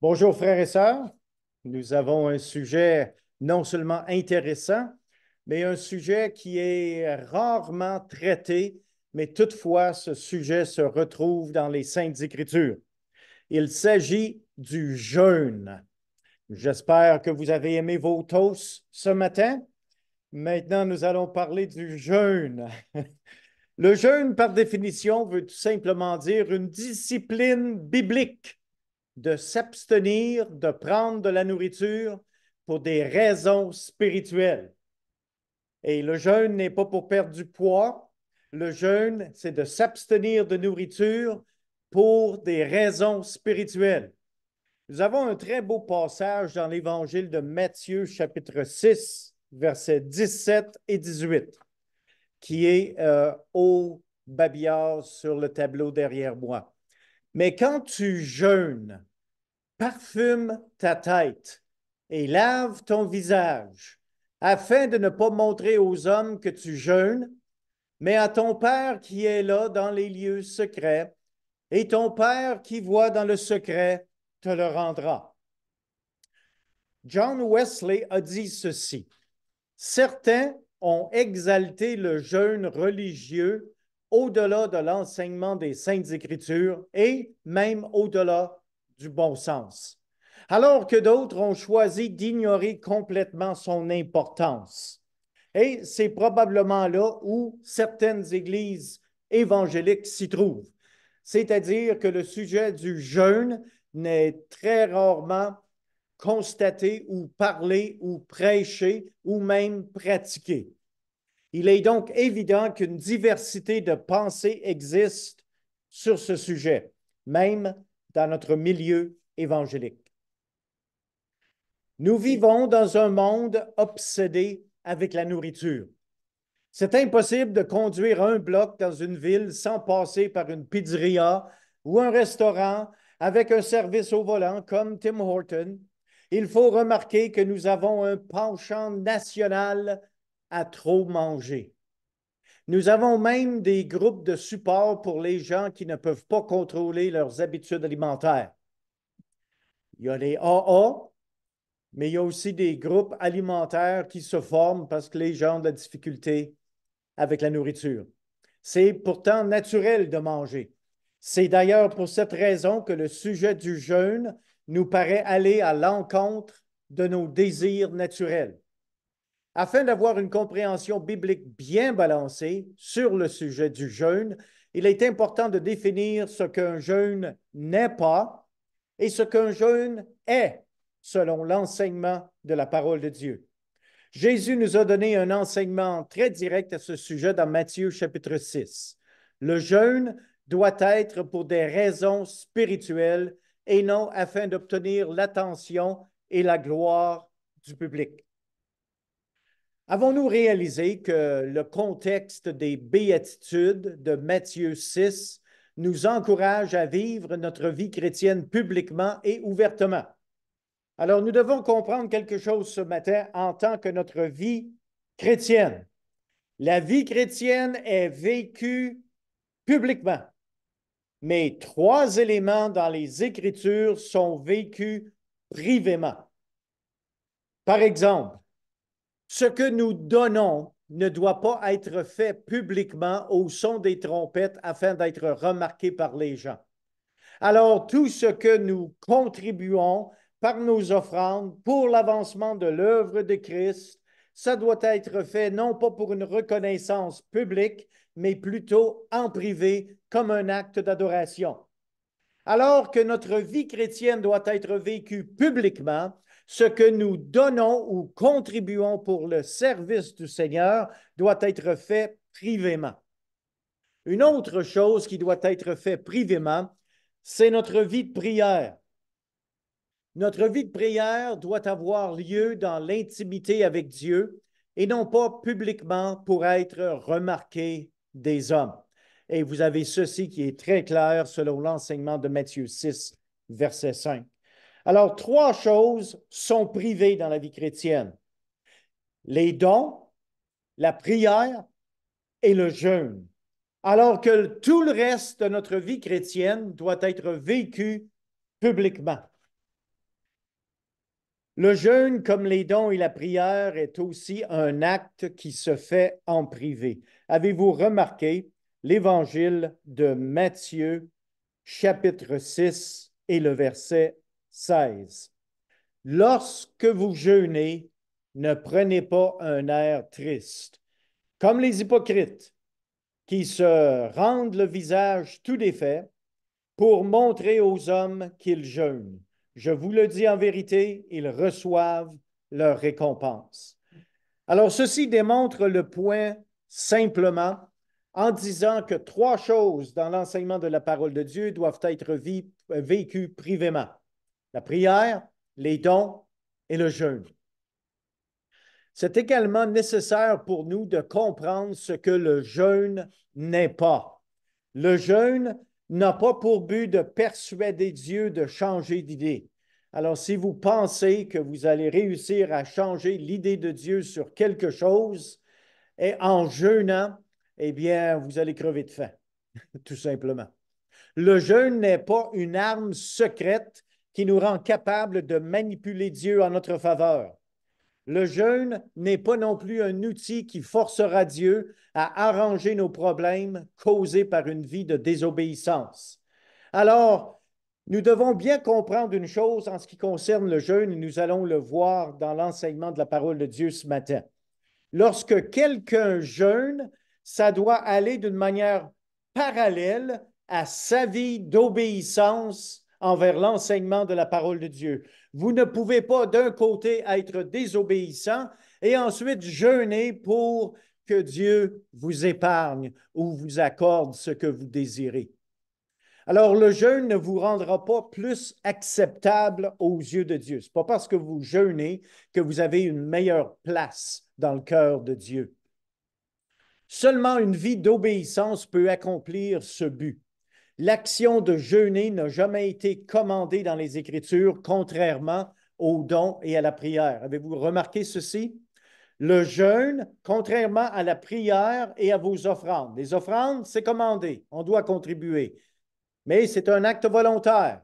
Bonjour frères et sœurs, nous avons un sujet non seulement intéressant, mais un sujet qui est rarement traité, mais toutefois ce sujet se retrouve dans les Saintes Écritures. Il s'agit du jeûne. J'espère que vous avez aimé vos toasts ce matin. Maintenant, nous allons parler du jeûne. Le jeûne, par définition, veut tout simplement dire une discipline biblique de s'abstenir de prendre de la nourriture pour des raisons spirituelles. Et le jeûne n'est pas pour perdre du poids. Le jeûne, c'est de s'abstenir de nourriture pour des raisons spirituelles. Nous avons un très beau passage dans l'Évangile de Matthieu, chapitre 6, versets 17 et 18, qui est au babillard sur le tableau derrière moi. Mais quand tu jeûnes, parfume ta tête et lave ton visage, afin de ne pas montrer aux hommes que tu jeûnes, mais à ton Père qui est là dans les lieux secrets, et ton Père qui voit dans le secret te le rendra. John Wesley a dit ceci: certains ont exalté le jeûne religieux au-delà de l'enseignement des Saintes Écritures et même au-delà du bon sens, alors que d'autres ont choisi d'ignorer complètement son importance. Et c'est probablement là où certaines églises évangéliques s'y trouvent. C'est-à-dire que le sujet du jeûne n'est très rarement constaté ou parlé ou prêché ou même pratiqué. Il est donc évident qu'une diversité de pensées existe sur ce sujet, même dans notre milieu évangélique. Nous vivons dans un monde obsédé avec la nourriture. C'est impossible de conduire un bloc dans une ville sans passer par une pizzeria ou un restaurant avec un service au volant comme Tim Horton. Il faut remarquer que nous avons un penchant national à trop manger. Nous avons même des groupes de support pour les gens qui ne peuvent pas contrôler leurs habitudes alimentaires. Il y a les AA, mais il y a aussi des groupes alimentaires qui se forment parce que les gens ont de la difficulté avec la nourriture. C'est pourtant naturel de manger. C'est d'ailleurs pour cette raison que le sujet du jeûne nous paraît aller à l'encontre de nos désirs naturels. Afin d'avoir une compréhension biblique bien balancée sur le sujet du jeûne, il est important de définir ce qu'un jeûne n'est pas et ce qu'un jeûne est, selon l'enseignement de la parole de Dieu. Jésus nous a donné un enseignement très direct à ce sujet dans Matthieu chapitre 6. Le jeûne doit être pour des raisons spirituelles et non afin d'obtenir l'attention et la gloire du public. Avons-nous réalisé que le contexte des béatitudes de Matthieu 6 nous encourage à vivre notre vie chrétienne publiquement et ouvertement? Alors, nous devons comprendre quelque chose ce matin en tant que notre vie chrétienne. La vie chrétienne est vécue publiquement, mais trois éléments dans les Écritures sont vécus privément. Par exemple, ce que nous donnons ne doit pas être fait publiquement au son des trompettes afin d'être remarqué par les gens. Alors, tout ce que nous contribuons par nos offrandes pour l'avancement de l'œuvre de Christ, ça doit être fait non pas pour une reconnaissance publique, mais plutôt en privé comme un acte d'adoration. Alors que notre vie chrétienne doit être vécue publiquement, ce que nous donnons ou contribuons pour le service du Seigneur doit être fait privément. Une autre chose qui doit être faite privément, c'est notre vie de prière. Notre vie de prière doit avoir lieu dans l'intimité avec Dieu et non pas publiquement pour être remarqué des hommes. Et vous avez ceci qui est très clair selon l'enseignement de Matthieu 6, verset 5. Alors, trois choses sont privées dans la vie chrétienne: les dons, la prière et le jeûne. Alors que tout le reste de notre vie chrétienne doit être vécu publiquement. Le jeûne, comme les dons et la prière, est aussi un acte qui se fait en privé. Avez-vous remarqué l'Évangile de Matthieu, chapitre 6 et le verset 16? Lorsque vous jeûnez, ne prenez pas un air triste, comme les hypocrites qui se rendent le visage tout défait pour montrer aux hommes qu'ils jeûnent. Je vous le dis en vérité, ils reçoivent leur récompense. Alors, ceci démontre le point simplement en disant que trois choses dans l'enseignement de la parole de Dieu doivent être vécues privément. La prière, les dons et le jeûne. C'est également nécessaire pour nous de comprendre ce que le jeûne n'est pas. Le jeûne n'a pas pour but de persuader Dieu de changer d'idée. Alors, si vous pensez que vous allez réussir à changer l'idée de Dieu sur quelque chose et en jeûnant, eh bien, vous allez crever de faim, tout simplement. Le jeûne n'est pas une arme secrète qui nous rend capables de manipuler Dieu en notre faveur. Le jeûne n'est pas non plus un outil qui forcera Dieu à arranger nos problèmes causés par une vie de désobéissance. Alors, nous devons bien comprendre une chose en ce qui concerne le jeûne, et nous allons le voir dans l'enseignement de la parole de Dieu ce matin. Lorsque quelqu'un jeûne, ça doit aller d'une manière parallèle à sa vie d'obéissance envers l'enseignement de la parole de Dieu. Vous ne pouvez pas d'un côté être désobéissant et ensuite jeûner pour que Dieu vous épargne ou vous accorde ce que vous désirez. Alors, le jeûne ne vous rendra pas plus acceptable aux yeux de Dieu. Ce n'est pas parce que vous jeûnez que vous avez une meilleure place dans le cœur de Dieu. Seulement une vie d'obéissance peut accomplir ce but. L'action de jeûner n'a jamais été commandée dans les Écritures, contrairement aux dons et à la prière. Avez-vous remarqué ceci? Le jeûne, contrairement à la prière et à vos offrandes. Les offrandes, c'est commandé, on doit contribuer, mais c'est un acte volontaire.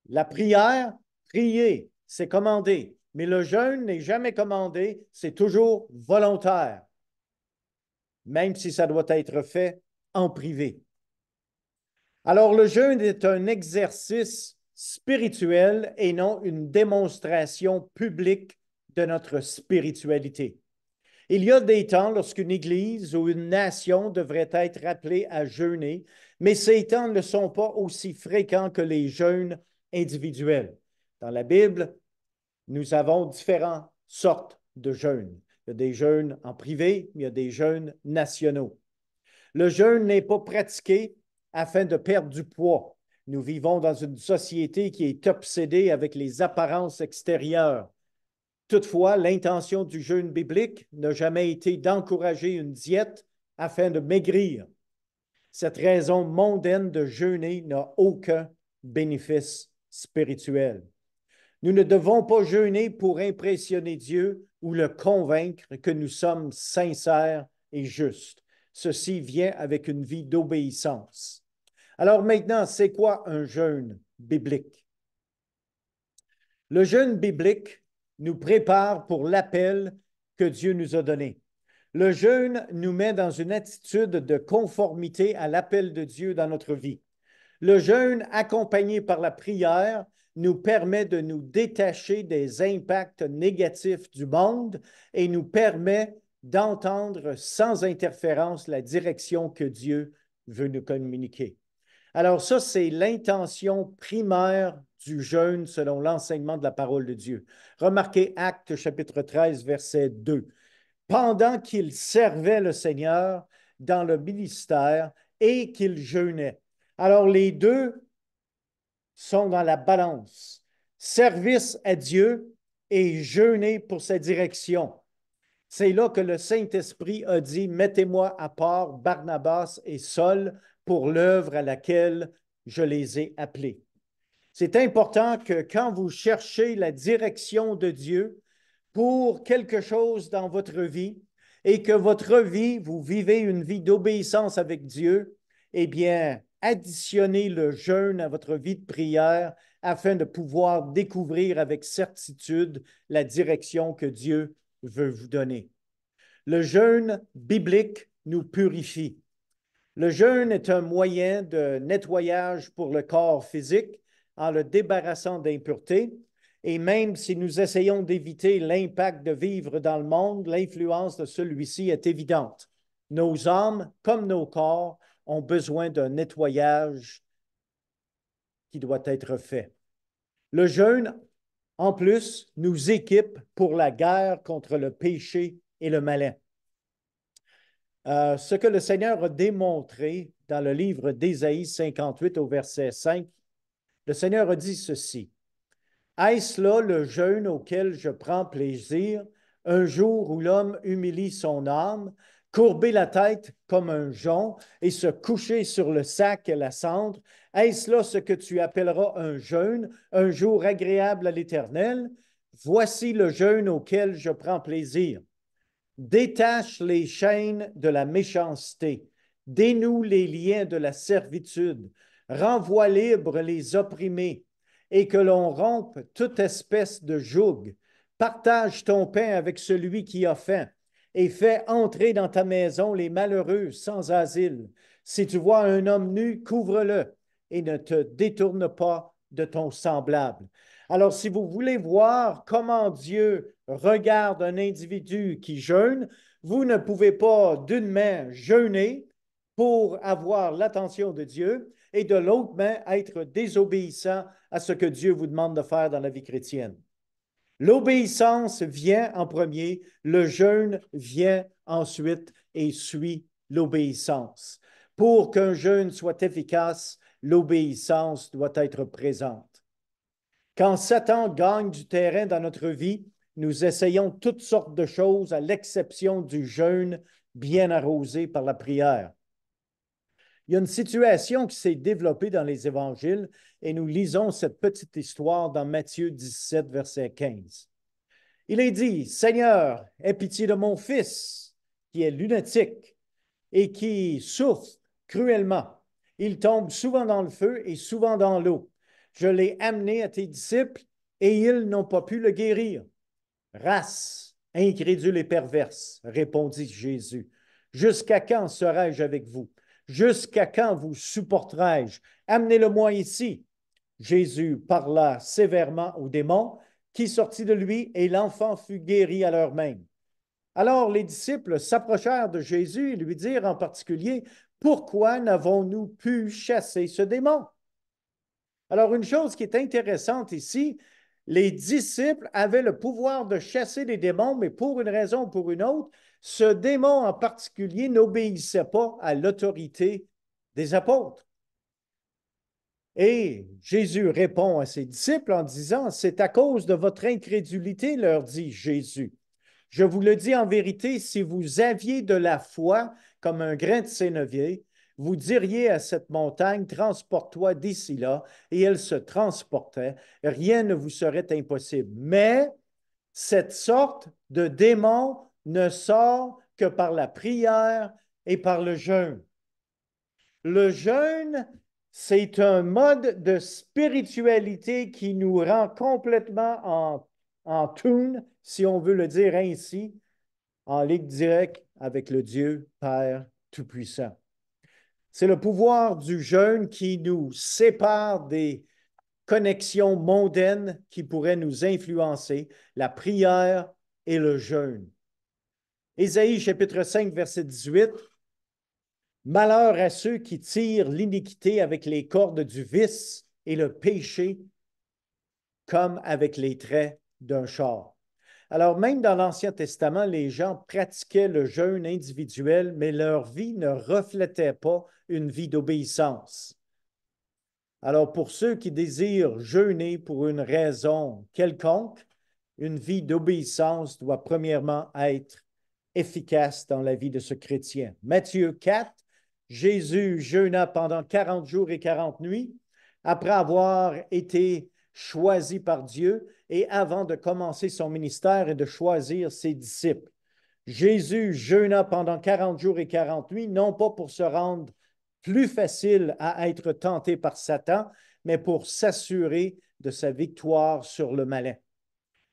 La prière, prier, c'est commandé, mais le jeûne n'est jamais commandé, c'est toujours volontaire, même si ça doit être fait en privé. Alors, le jeûne est un exercice spirituel et non une démonstration publique de notre spiritualité. Il y a des temps lorsqu'une Église ou une nation devrait être appelée à jeûner, mais ces temps ne sont pas aussi fréquents que les jeûnes individuels. Dans la Bible, nous avons différentes sortes de jeûnes. Il y a des jeûnes en privé, il y a des jeûnes nationaux. Le jeûne n'est pas pratiqué afin de perdre du poids. Nous vivons dans une société qui est obsédée avec les apparences extérieures. Toutefois, l'intention du jeûne biblique n'a jamais été d'encourager une diète afin de maigrir. Cette raison mondaine de jeûner n'a aucun bénéfice spirituel. Nous ne devons pas jeûner pour impressionner Dieu ou le convaincre que nous sommes sincères et justes. Ceci vient avec une vie d'obéissance. Alors maintenant, c'est quoi un jeûne biblique? Le jeûne biblique nous prépare pour l'appel que Dieu nous a donné. Le jeûne nous met dans une attitude de conformité à l'appel de Dieu dans notre vie. Le jeûne, accompagné par la prière, nous permet de nous détacher des impacts négatifs du monde et nous permet d'entendre sans interférence la direction que Dieu veut nous communiquer. Alors ça, c'est l'intention primaire du jeûne selon l'enseignement de la parole de Dieu. Remarquez Actes chapitre 13, verset 2. Pendant qu'il servait le Seigneur dans le ministère et qu'il jeûnait. Alors les deux sont dans la balance. Service à Dieu et jeûner pour sa direction. C'est là que le Saint-Esprit a dit, mettez-moi à part Barnabas et Saul pour l'œuvre à laquelle je les ai appelés. C'est important que quand vous cherchez la direction de Dieu pour quelque chose dans votre vie et que votre vie, vous vivez une vie d'obéissance avec Dieu, eh bien, additionnez le jeûne à votre vie de prière afin de pouvoir découvrir avec certitude la direction que Dieu veut vous donner. Le jeûne biblique nous purifie. Le jeûne est un moyen de nettoyage pour le corps physique en le débarrassant d'impuretés. Et même si nous essayons d'éviter l'impact de vivre dans le monde, l'influence de celui-ci est évidente. Nos âmes, comme nos corps, ont besoin d'un nettoyage qui doit être fait. Le jeûne, en plus, nous équipe pour la guerre contre le péché et le malin. Ce que le Seigneur a démontré dans le livre d'Ésaïe 58 au verset 5, le Seigneur a dit ceci: « Est-ce là le jeûne auquel je prends plaisir, un jour où l'homme humilie son âme, courber la tête comme un jonc et se coucher sur le sac et la cendre? Est-ce là ce que tu appelleras un jeûne, un jour agréable à l'Éternel? Voici le jeûne auquel je prends plaisir. Détache les chaînes de la méchanceté, dénoue les liens de la servitude, renvoie libres les opprimés, et que l'on rompe toute espèce de joug. Partage ton pain avec celui qui a faim, et fais entrer dans ta maison les malheureux sans asile. Si tu vois un homme nu, couvre-le, et ne te détourne pas de ton semblable. » Alors, si vous voulez voir comment Dieu regarde un individu qui jeûne, vous ne pouvez pas d'une main jeûner pour avoir l'attention de Dieu et de l'autre main être désobéissant à ce que Dieu vous demande de faire dans la vie chrétienne. L'obéissance vient en premier, le jeûne vient ensuite et suit l'obéissance. Pour qu'un jeûne soit efficace, l'obéissance doit être présente. Quand Satan gagne du terrain dans notre vie, nous essayons toutes sortes de choses à l'exception du jeûne bien arrosé par la prière. Il y a une situation qui s'est développée dans les évangiles et nous lisons cette petite histoire dans Matthieu 17, verset 15. Il est dit: « Seigneur, aie pitié de mon fils qui est lunatique et qui souffre cruellement. Il tombe souvent dans le feu et souvent dans l'eau. Je l'ai amené à tes disciples et ils n'ont pas pu le guérir. » « Race incrédule et perverse, répondit Jésus, jusqu'à quand serai-je avec vous? Jusqu'à quand vous supporterai-je? Amenez-le-moi ici. » Jésus parla sévèrement au démon qui sortit de lui et l'enfant fut guéri à l'heure même. Alors les disciples s'approchèrent de Jésus et lui dirent en particulier: « Pourquoi n'avons-nous pu chasser ce démon? » Alors, une chose qui est intéressante ici, les disciples avaient le pouvoir de chasser les démons, mais pour une raison ou pour une autre, ce démon en particulier n'obéissait pas à l'autorité des apôtres. Et Jésus répond à ses disciples en disant: « C'est à cause de votre incrédulité, leur dit Jésus. Je vous le dis en vérité, si vous aviez de la foi comme un grain de sénévé, vous diriez à cette montagne: transporte-toi d'ici là, et elle se transportait. Rien ne vous serait impossible. Mais cette sorte de démon ne sort que par la prière et par le jeûne. Le jeûne, c'est un mode de spiritualité qui nous rend complètement en tune, si on veut le dire ainsi, en ligne directe avec le Dieu Père Tout-Puissant. C'est le pouvoir du jeûne qui nous sépare des connexions mondaines qui pourraient nous influencer, la prière et le jeûne. Ésaïe chapitre 5, verset 18. « Malheur à ceux qui tirent l'iniquité avec les cordes du vice et le péché comme avec les traits d'un char. » Alors, même dans l'Ancien Testament, les gens pratiquaient le jeûne individuel, mais leur vie ne reflétait pas une vie d'obéissance. Alors, pour ceux qui désirent jeûner pour une raison quelconque, une vie d'obéissance doit premièrement être efficace dans la vie de ce chrétien. Matthieu 4, Jésus jeûna pendant 40 jours et 40 nuits après avoir été choisi par Dieu et avant de commencer son ministère et de choisir ses disciples. Jésus jeûna pendant 40 jours et 40 nuits, non pas pour se rendre plus facile à être tenté par Satan, mais pour s'assurer de sa victoire sur le malin.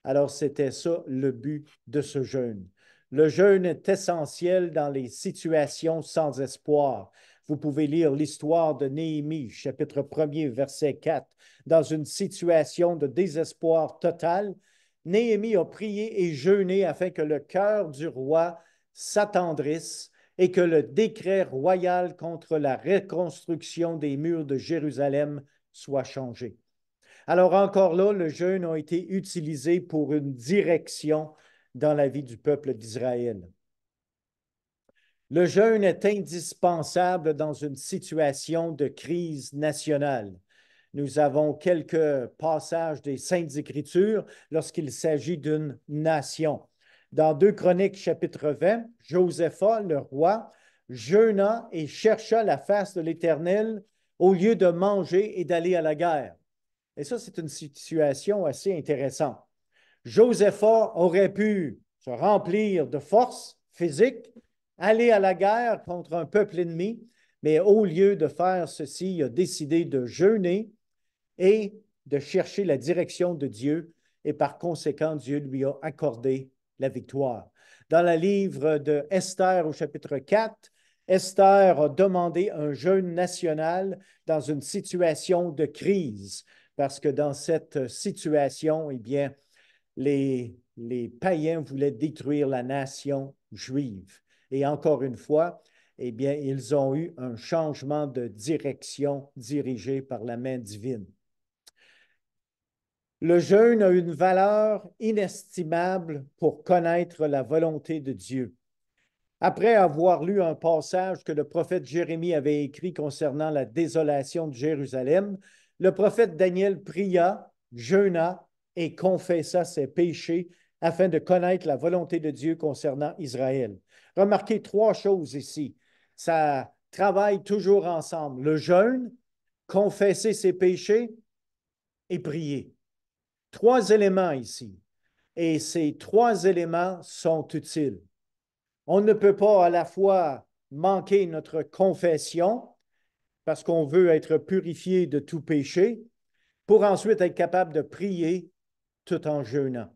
Alors, c'était ça le but de ce jeûne. Le jeûne est essentiel dans les situations sans espoir. Vous pouvez lire l'histoire de Néhémie, chapitre 1er, verset 4. Dans une situation de désespoir total, Néhémie a prié et jeûné afin que le cœur du roi s'attendrisse et que le décret royal contre la reconstruction des murs de Jérusalem soit changé. Alors encore là, le jeûne a été utilisé pour une direction dans la vie du peuple d'Israël. Le jeûne est indispensable dans une situation de crise nationale. Nous avons quelques passages des Saintes Écritures lorsqu'il s'agit d'une nation. Dans 2 Chroniques, chapitre 20, Josaphat, le roi, jeûna et chercha la face de l'Éternel au lieu de manger et d'aller à la guerre. Et ça, c'est une situation assez intéressante. Josaphat aurait pu se remplir de force physique, aller à la guerre contre un peuple ennemi, mais au lieu de faire ceci, il a décidé de jeûner et de chercher la direction de Dieu, et par conséquent, Dieu lui a accordé la victoire. Dans le livre de Esther au chapitre 4, Esther a demandé un jeûne national dans une situation de crise, parce que dans cette situation, eh bien, les païens voulaient détruire la nation juive. Et encore une fois, eh bien, ils ont eu un changement de direction dirigé par la main divine. Le jeûne a une valeur inestimable pour connaître la volonté de Dieu. Après avoir lu un passage que le prophète Jérémie avait écrit concernant la désolation de Jérusalem, le prophète Daniel pria, jeûna et confessa ses péchés afin de connaître la volonté de Dieu concernant Israël. Remarquez 3 choses ici. Ça travaille toujours ensemble. Le jeûne, confesser ses péchés et prier. 3 éléments ici. Et ces 3 éléments sont utiles. On ne peut pas à la fois manquer notre confession parce qu'on veut être purifié de tout péché pour ensuite être capable de prier tout en jeûnant.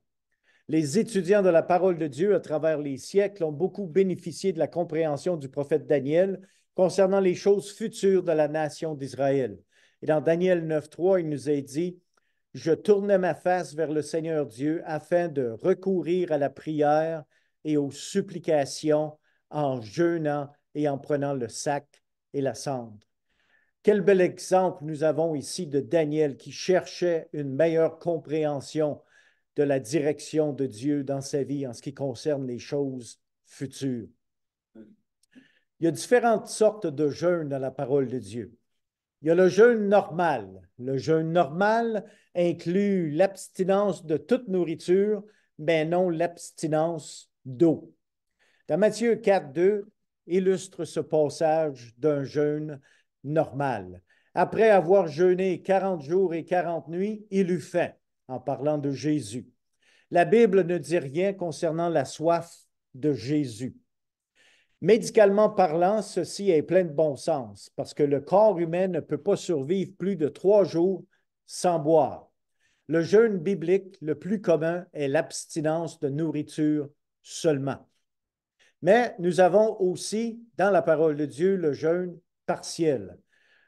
Les étudiants de la parole de Dieu à travers les siècles ont beaucoup bénéficié de la compréhension du prophète Daniel concernant les choses futures de la nation d'Israël. Et dans Daniel 9.3, il nous est dit « Je tournais ma face vers le Seigneur Dieu afin de recourir à la prière et aux supplications en jeûnant et en prenant le sac et la cendre. » Quel bel exemple nous avons ici de Daniel qui cherchait une meilleure compréhension de la direction de Dieu dans sa vie en ce qui concerne les choses futures. Il y a différentes sortes de jeûnes dans la parole de Dieu. Il y a le jeûne normal. Le jeûne normal inclut l'abstinence de toute nourriture, mais non l'abstinence d'eau. Dans Matthieu 4.2, illustre ce passage d'un jeûne normal. Après avoir jeûné 40 jours et 40 nuits, il eut faim, en parlant de Jésus. La Bible ne dit rien concernant la soif de Jésus. Médicalement parlant, ceci est plein de bon sens, parce que le corps humain ne peut pas survivre plus de 3 jours sans boire. Le jeûne biblique le plus commun est l'abstinence de nourriture seulement. Mais nous avons aussi, dans la parole de Dieu, le jeûne partiel.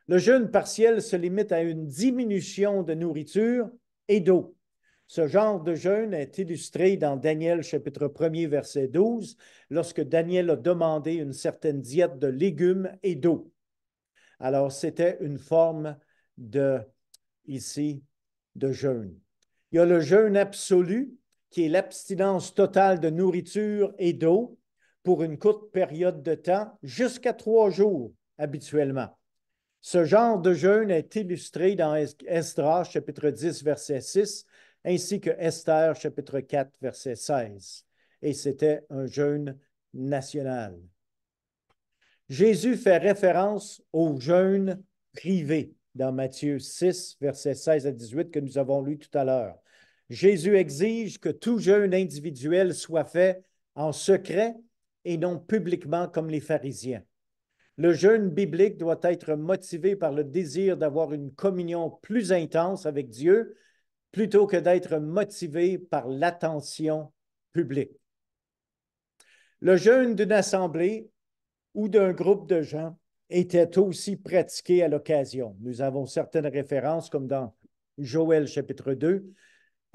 Le jeûne partiel se limite à une diminution de nourriture et d'eau. Ce genre de jeûne est illustré dans Daniel chapitre 1er, verset 12, lorsque Daniel a demandé une certaine diète de légumes et d'eau. Alors, c'était une forme ici, de jeûne. Il y a le jeûne absolu, qui est l'abstinence totale de nourriture et d'eau pour une courte période de temps, jusqu'à 3 jours habituellement. Ce genre de jeûne est illustré dans Esdras, chapitre 10, verset 6, ainsi que Esther, chapitre 4, verset 16. Et c'était un jeûne national. Jésus fait référence au jeûne privé dans Matthieu 6, verset 16 à 18, que nous avons lu tout à l'heure. Jésus exige que tout jeûne individuel soit fait en secret et non publiquement comme les pharisiens. Le jeûne biblique doit être motivé par le désir d'avoir une communion plus intense avec Dieu plutôt que d'être motivé par l'attention publique. Le jeûne d'une assemblée ou d'un groupe de gens était aussi pratiqué à l'occasion. Nous avons certaines références comme dans Joël chapitre 2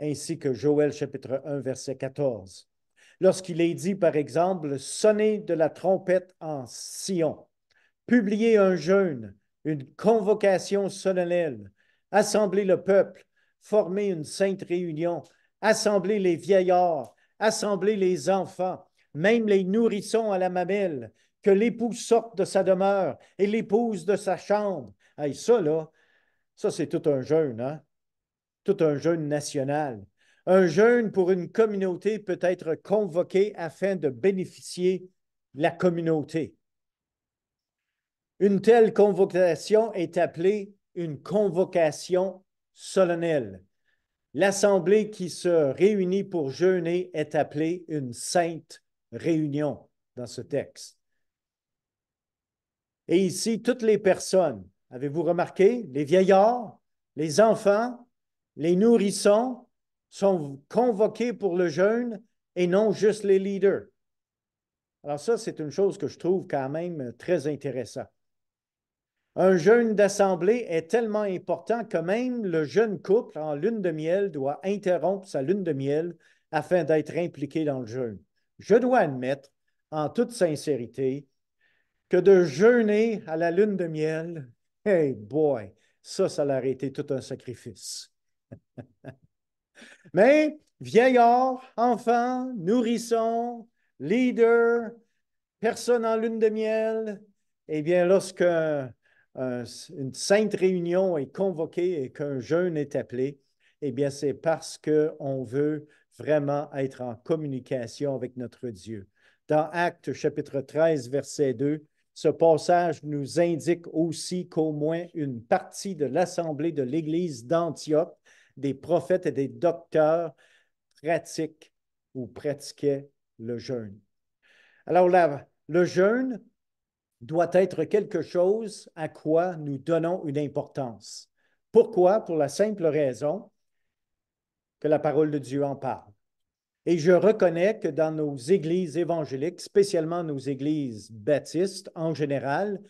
ainsi que Joël chapitre 1 verset 14. Lorsqu'il est dit, par exemple, « Sonnez de la trompette en Sion », publiez un jeûne, une convocation solennelle, assemblez le peuple, formez une sainte réunion, assemblez les vieillards, assemblez les enfants, même les nourrissons à la mamelle, que l'époux sorte de sa demeure et l'épouse de sa chambre. Hey, ça, là, ça, c'est tout un jeûne, hein? Tout un jeûne national. Un jeûne pour une communauté peut être convoqué afin de bénéficier la communauté. Une telle convocation est appelée une convocation solennelle. L'assemblée qui se réunit pour jeûner est appelée une sainte réunion dans ce texte. Et ici, toutes les personnes, avez-vous remarqué, les vieillards, les enfants, les nourrissons sont convoqués pour le jeûne et non juste les leaders. Alors ça, c'est une chose que je trouve quand même très intéressante. Un jeûne d'assemblée est tellement important que même le jeune couple en lune de miel doit interrompre sa lune de miel afin d'être impliqué dans le jeûne. Je dois admettre, en toute sincérité, que de jeûner à la lune de miel, hey boy, ça leur a été tout un sacrifice. Mais vieillards, enfants, nourrissons, leaders, personnes en lune de miel, eh bien, lorsque une sainte réunion est convoquée et qu'un jeûne est appelé, eh bien, c'est parce qu'on veut vraiment être en communication avec notre Dieu. Dans Actes chapitre 13, verset 2, ce passage nous indique aussi qu'au moins une partie de l'assemblée de l'Église d'Antioche, des prophètes et des docteurs, pratiquent ou pratiquaient le jeûne. Alors, le jeûne doit être quelque chose à quoi nous donnons une importance. Pourquoi? Pour la simple raison que la parole de Dieu en parle. Et je reconnais que dans nos églises évangéliques, spécialement nos églises baptistes en général,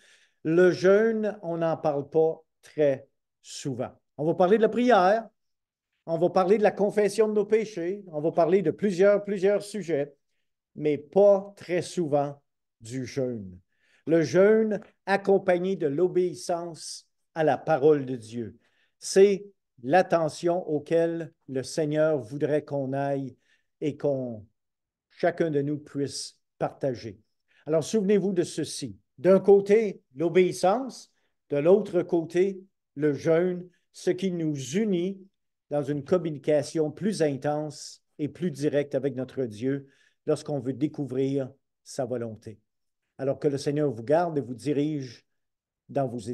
le jeûne, on n'en parle pas très souvent. On va parler de la prière, on va parler de la confession de nos péchés, on va parler de plusieurs sujets, mais pas très souvent du jeûne. Le jeûne accompagné de l'obéissance à la parole de Dieu. C'est l'attention auquel le Seigneur voudrait qu'on aille et qu'on chacun de nous puisse partager. Alors, souvenez-vous de ceci. D'un côté, l'obéissance, de l'autre côté, le jeûne, ce qui nous unit dans une communication plus intense et plus directe avec notre Dieu lorsqu'on veut découvrir sa volonté. Alors que le Seigneur vous garde et vous dirige dans vos